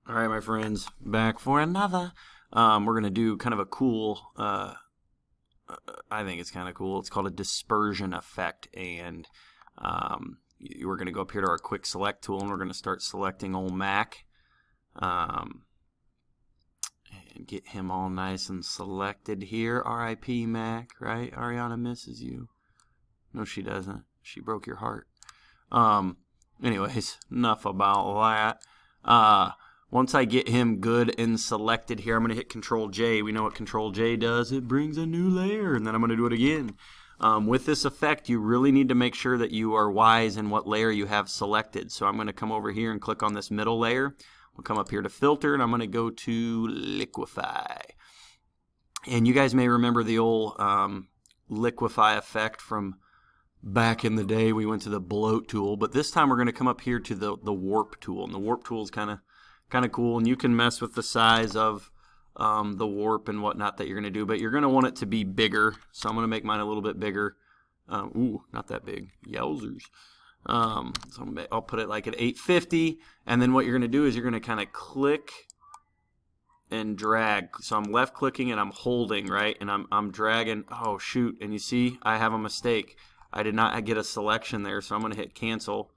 All right, my friends, back for another. We're going to do kind of a cool, I think it's kind of cool. It's called a dispersion effect. And we're going to go up here to our quick select tool, and we're going to start selecting old Mac. And get him all nice and selected here. R.I.P. Mac, right? Ariana misses you. No, she doesn't. She broke your heart. Anyways, enough about that. Once I get him good and selected here, I'm going to hit Control J. We know what Control J does. It brings a new layer, and then I'm going to do it again. With this effect, you really need to make sure that you are wise in what layer you have selected. So I'm going to come over here and click on this middle layer. We'll come up here to Filter, and I'm going to go to Liquify. And you guys may remember the old Liquify effect from back in the day. We went to the bloat tool, but this time we're going to come up here to the warp tool. And the warp tool is kind of cool, and you can mess with the size of the warp and whatnot that you're going to do, but you're going to want it to be bigger. So I'm going to make mine a little bit bigger. Ooh, not that big. Yowzers. So I'll put it like at 850, and then what you're going to do is you're going to kind of click and drag. So I'm left clicking and I'm holding, right? And I'm dragging. Oh shoot, and you see I have a mistake. I did not get a selection there, so I'm going to hit cancel.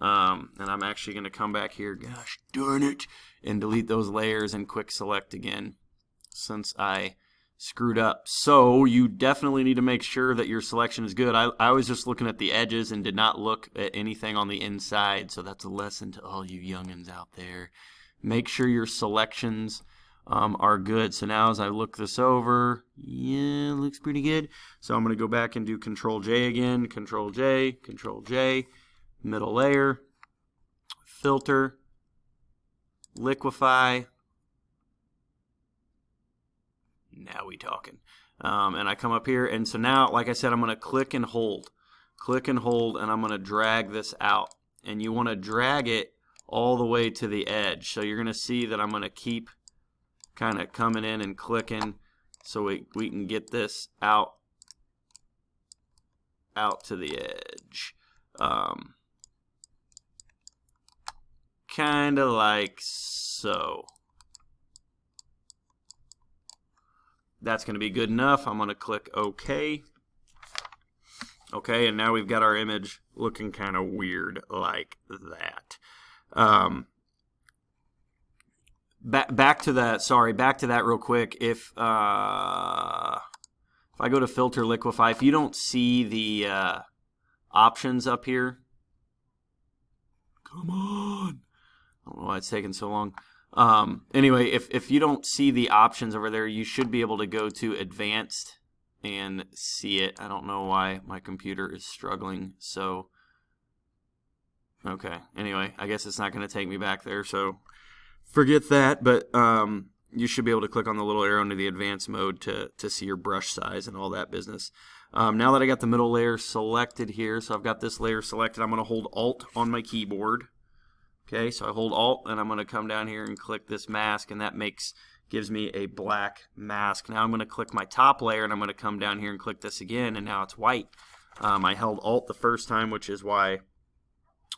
And I'm actually going to come back here, gosh darn it, and delete those layers and quick select again since I screwed up. So you definitely need to make sure that your selection is good. I was just looking at the edges and did not look at anything on the inside, so that's a lesson to all you youngins out there. Make sure your selections are good. So now as I look this over, yeah, it looks pretty good. So I'm going to go back and do Control J again, Control J, Control J, middle layer, filter, liquify. Now we talking. And I come up here, and so now, like I said, I'm going to click and hold, and I'm going to drag this out. And you want to drag it all the way to the edge. So you're going to see that I'm going to keep kind of coming in and clicking so we can get this out to the edge. Kind of like so. That's going to be good enough. I'm going to click OK. Okay, and now we've got our image looking kind of weird like that. Back to that real quick. If I go to Filter, Liquify, if you don't see the options up here, come on. I don't know why it's taking so long. Anyway, if you don't see the options over there, you should be able to go to Advanced and see it. I don't know why my computer is struggling. So, okay. Anyway, I guess it's not going to take me back there, so forget that. But you should be able to click on the little arrow into the Advanced mode to see your brush size and all that business. Now that I got the middle layer selected here, so I've got this layer selected, I'm going to hold Alt on my keyboard. Okay, so I hold Alt, and I'm going to come down here and click this mask, and that gives me a black mask. Now I'm going to click my top layer, and I'm going to come down here and click this again, and now it's white. I held Alt the first time, which is why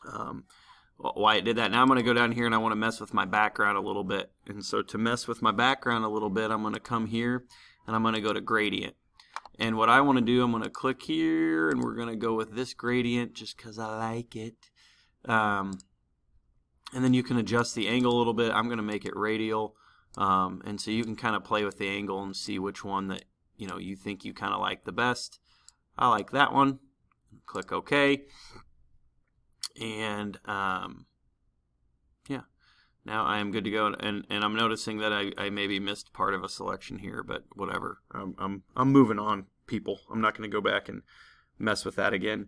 it did that. Now I'm going to go down here, and I want to mess with my background a little bit. And so to mess with my background a little bit, I'm going to come here, and I'm going to go to Gradient. And what I want to do, I'm going to click here, and we're going to go with this gradient just because I like it. And then you can adjust the angle a little bit. I'm going to make it radial. And so you can kind of play with the angle and see which one that you think you kind of like the best. I like that one. Click OK. And yeah, now I am good to go. And I'm noticing that I maybe missed part of a selection here, but whatever. I'm moving on, people. I'm not going to go back and mess with that again.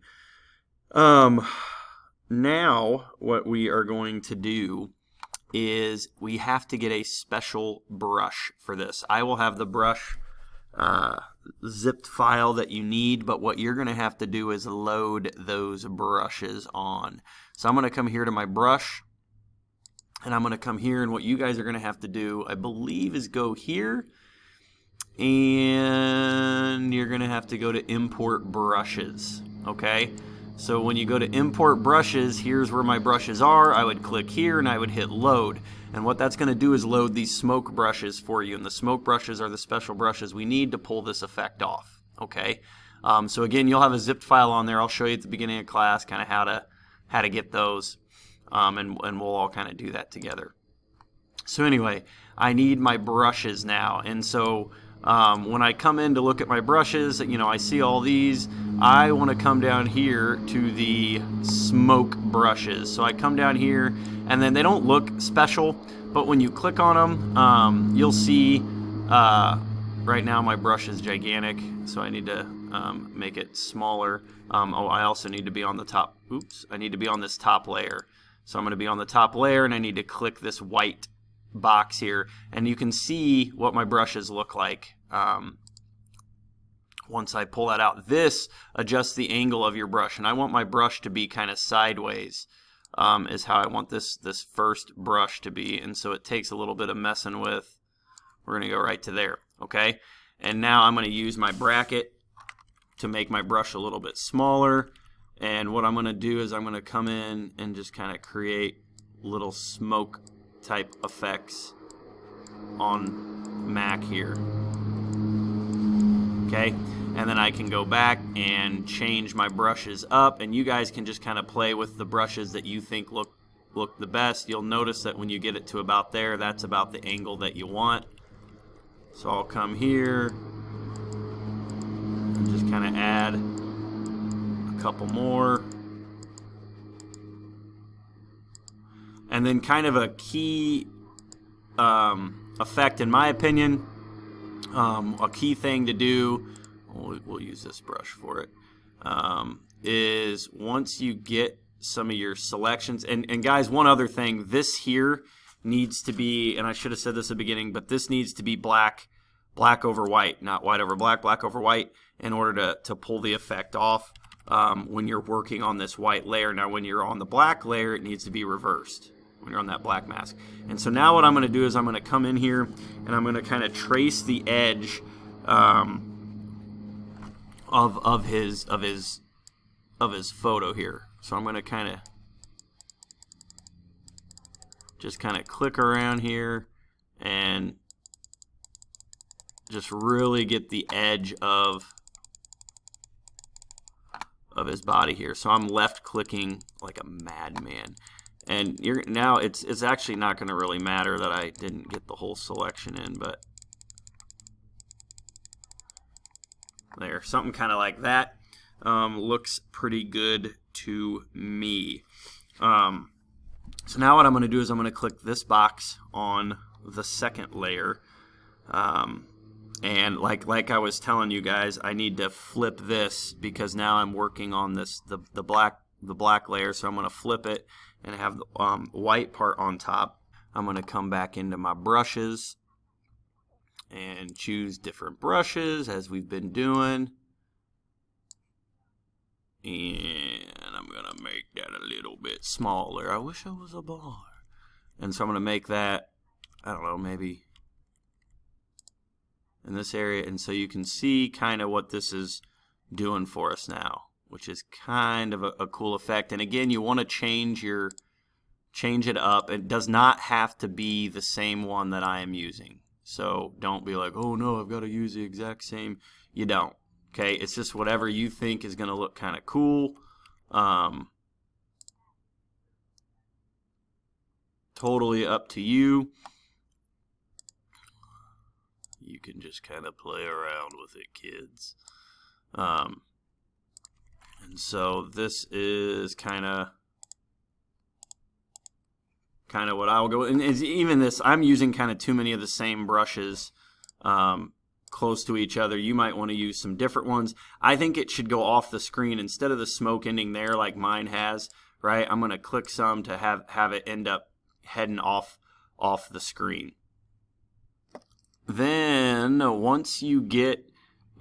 Now, what we are going to do is we have to get a special brush for this. I will have the brush zipped file that you need, but what you're going to have to do is load those brushes on. So I'm going to come here to my brush, and I'm going to come here, and what you guys are going to have to do, I believe, is go here, and you're going to have to go to Import Brushes, okay? So when you go to import brushes, here's where my brushes are. I would click here and I would hit load. And what that's going to do is load these smoke brushes for you. And the smoke brushes are the special brushes we need to pull this effect off. Okay. So again, you'll have a zipped file on there. I'll show you at the beginning of class kind of how to get those. And we'll all kind of do that together. So anyway, I need my brushes now. And so when I come in to look at my brushes, I see all these. I want to come down here to the smoke brushes. So I come down here, and then they don't look special, but when you click on them, you'll see right now my brush is gigantic, so I need to make it smaller. I also need to be on the top. I need to be on this top layer. So I'm going to be on the top layer, and I need to click this white box here, and you can see what my brushes look like. Once I pull that out, this adjusts the angle of your brush, and I want my brush to be kind of sideways, is how I want this first brush to be, and so it takes a little bit of messing with. We're going to go right to there, okay? And now I'm going to use my bracket to make my brush a little bit smaller, and what I'm going to do is I'm going to come in and just kind of create little smoke type effects on Mac here. Okay, and then I can go back and change my brushes up, and you guys can just kind of play with the brushes that you think look the best. You'll notice that when you get it to about there, that's about the angle that you want. So I'll come here and just kind of add a couple more. And then kind of a key effect, in my opinion, a key thing to do, we'll use this brush for it, is once you get some of your selections, and guys, one other thing, this here needs to be, and I should have said this at the beginning, but this needs to be black over white, not white over black over white, in order to pull the effect off when you're working on this white layer. Now when you're on the black layer, it needs to be reversed when you're on that black mask. And so now what I'm going to do is I'm going to come in here and I'm going to kind of trace the edge of his photo here. So I'm going to kind of just kind of click around here and just really get the edge of his body here. So I'm left clicking like a madman. And now it's actually not going to really matter that I didn't get the whole selection in, but there, something kind of like that looks pretty good to me. So now what I'm going to do is I'm going to click this box on the second layer, and like I was telling you guys, I need to flip this because now I'm working on this the black layer. So I'm going to flip it and have the white part on top. I'm going to come back into my brushes and choose different brushes as we've been doing. And I'm going to make that a little bit smaller. I wish I was a bar. And so I'm going to make that, I don't know, maybe in this area. And so you can see kind of what this is doing for us now, which is kind of a cool effect. And again, you want to change it up. It does not have to be the same one that I am using. So don't be like, oh no, I've got to use the exact same. You don't. Okay, it's just whatever you think is going to look kind of cool. Totally up to you. You can just kind of play around with it, kids. And so this is kind of what I'll go. And even this, I'm using kind of too many of the same brushes close to each other. You might want to use some different ones. I think it should go off the screen instead of the smoke ending there like mine has. Right? I'm going to click some to have it end up heading off the screen. Then once you get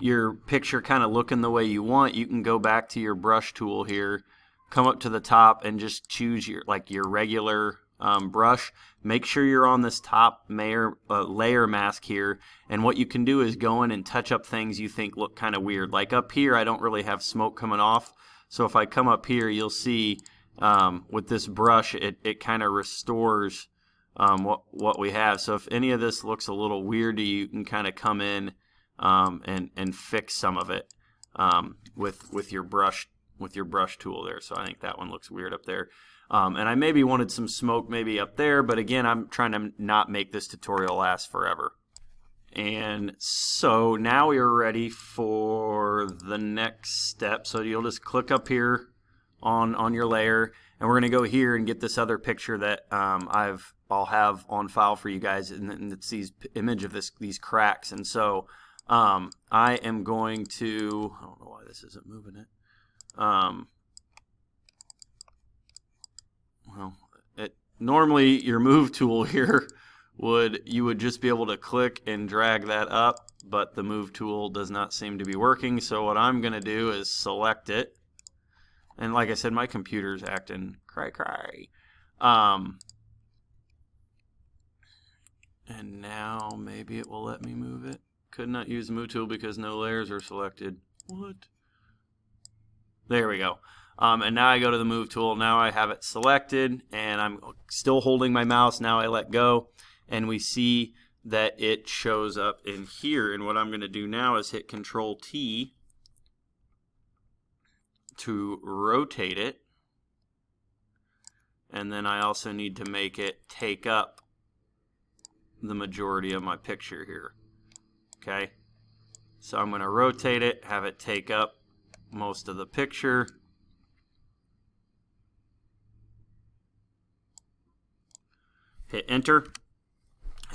your picture kind of looking the way you want, you can go back to your brush tool here, come up to the top and just choose your regular brush. Make sure you're on this top layer mask here, and what you can do is go in and touch up things you think look kind of weird. Like up here I don't really have smoke coming off, So if I come up here, you'll see with this brush, it kind of restores what we have. So if any of this looks a little weird to you, you can kind of come in and fix some of it with your brush tool there. So I think that one looks weird up there. And I maybe wanted some smoke maybe up there, but again, I'm trying to not make this tutorial last forever. And so now we are ready for the next step. So you'll just click up here on your layer, and we're going to go here and get this other picture that I'll have on file for you guys, and it's these image of these cracks. And so I am going to, I don't know why this isn't moving it. Well, normally your move tool here you would just be able to click and drag that up, but the move tool does not seem to be working. So what I'm going to do is select it, and like I said, my computer's acting cray. And now maybe it will let me move it. Could not use the move tool because no layers are selected. What? There we go. And now I go to the move tool. Now I have it selected, and I'm still holding my mouse. Now I let go, and we see that it shows up in here. And what I'm going to do now is hit Control T to rotate it, and then I also need to make it take up the majority of my picture here. Okay, so I'm going to rotate it, have it take up most of the picture. Hit enter,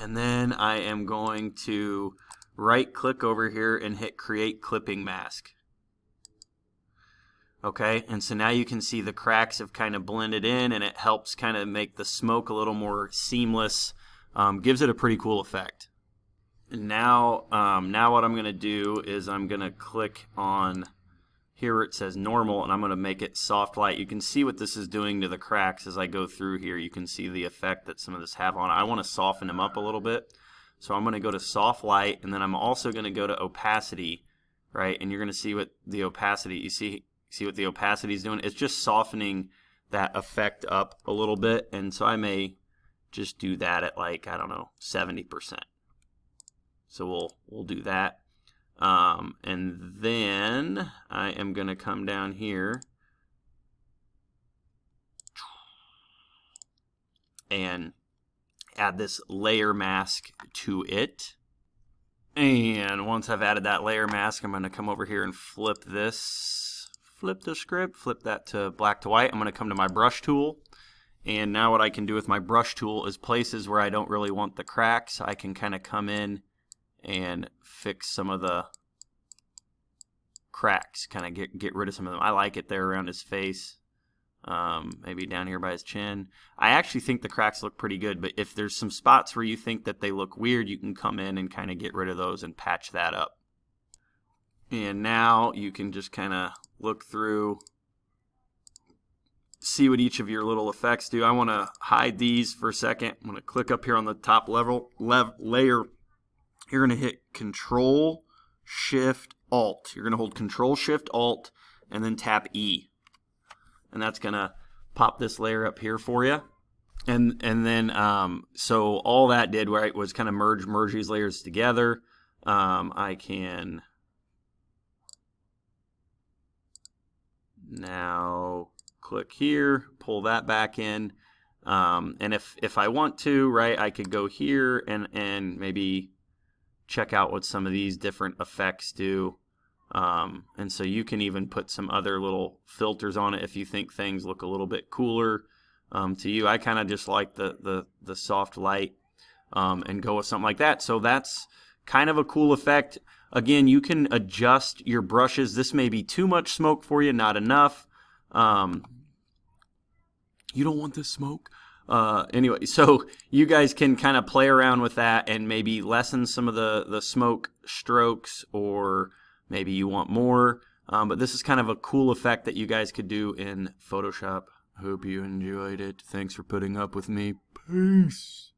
and then I am going to right click over here and hit create clipping mask. Okay, and so now you can see the cracks have kind of blended in, and it helps kind of make the smoke a little more seamless. Gives it a pretty cool effect. And now what I'm going to do is I'm going to click on here where it says normal, and I'm going to make it soft light. You can see what this is doing to the cracks as I go through here. You can see the effect that some of this have on it. I want to soften them up a little bit, so I'm going to go to soft light, and then I'm also going to go to opacity, right? And you're going to see what the opacity, you see what the opacity is doing? It's just softening that effect up a little bit, and so I may just do that at, like, I don't know, 70%. So we'll do that. And then I am going to come down here and add this layer mask to it. And once I've added that layer mask, I'm going to come over here and flip the script, flip that to black to white. I'm going to come to my brush tool. And now what I can do with my brush tool is places where I don't really want the cracks, I can kind of come in and fix some of the cracks, kind of get rid of some of them. I like it there around his face, maybe down here by his chin. I actually think the cracks look pretty good, but if there's some spots where you think that they look weird, you can come in and kind of get rid of those and patch that up. And now you can just kind of look through, see what each of your little effects do. I want to hide these for a second. I'm going to click up here on the top layer. You're going to hit Control Shift Alt. You're going to hold Control Shift Alt and then tap E. And that's going to pop this layer up here for you. And then so all that did, right, was kind of merge these layers together. I can now click here, pull that back in, and if I want to, right, I could go here and maybe check out what some of these different effects do, and so you can even put some other little filters on it if you think things look a little bit cooler to you. I kind of just like the soft light and go with something like that. So that's kind of a cool effect. Again, you can adjust your brushes. This may be too much smoke for you, not enough. You don't want this smoke. Anyway, so you guys can kind of play around with that and maybe lessen some of the smoke strokes, or maybe you want more. But this is kind of a cool effect that you guys could do in Photoshop. Hope you enjoyed it. Thanks for putting up with me. Peace.